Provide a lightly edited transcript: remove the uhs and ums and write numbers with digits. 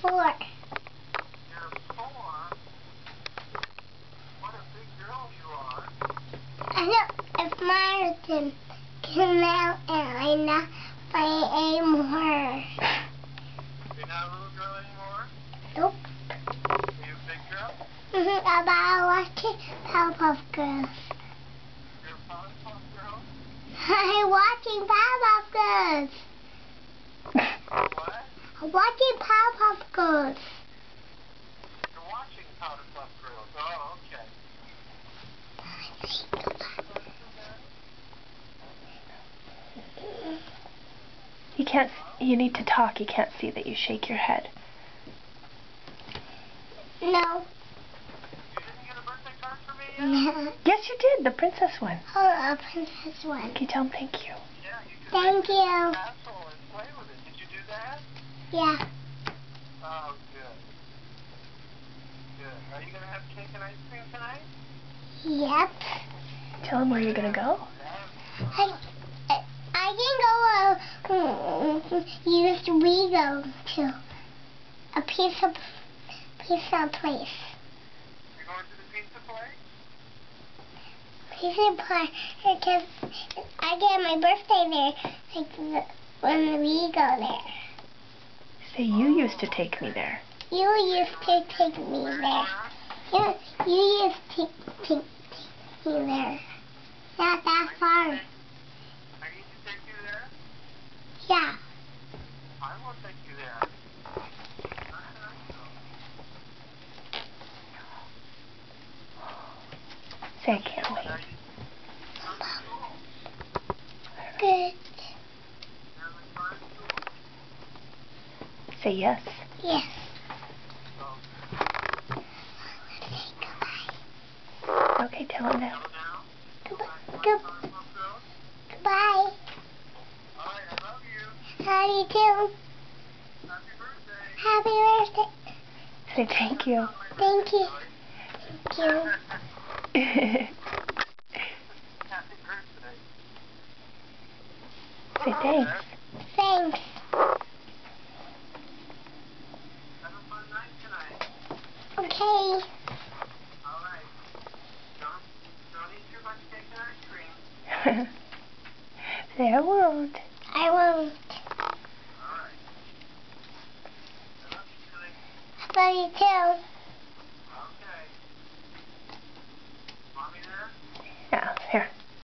4. You're 4? What a big girl you are. I know it's Martin, Canal, and Elena by Amor. You're not a little girl anymore? Nope. Are you a big girl? About watching Powerpuff Girls. You're a Powerpuff Girl? I'm watching Powerpuff Girls. What? I'm watching Powerpuff Girls. You're watching Powerpuff Girls. Oh, okay. You can't. You need to talk. You can't see that you shake your head. No. You didn't get a birthday card for me yet? No. Yes, you did. The princess one. Oh, a princess one. Can you tell him thank you? Yeah, you could Thank make you. an asshole and play with it. Did you do that? Yeah. Oh, good. Good. Are you going to have cake and ice cream tonight? Yep. Tell him where you're gonna go. I can go use Rego to a pizza place. You're going to the pizza place? Pizza place because I get my birthday there, like when we go there. Say you used to take me there. You used to take me there. You used to take me there. Not that far. I need to take you there? Yeah. I will take you there. Say I can't wait. Good. Say yes. Yes. Okay, tell him now. Goodbye. How do you do? Happy birthday. Say thank you. Thank you. Thank you. Say thanks. Thanks. Have a fun night tonight. Okay. All right. Don't eat too much cake and ice cream. Say I won't. I won't. All right. I love you, Julie. I love you too. Okay. Mommy there? Yeah, here.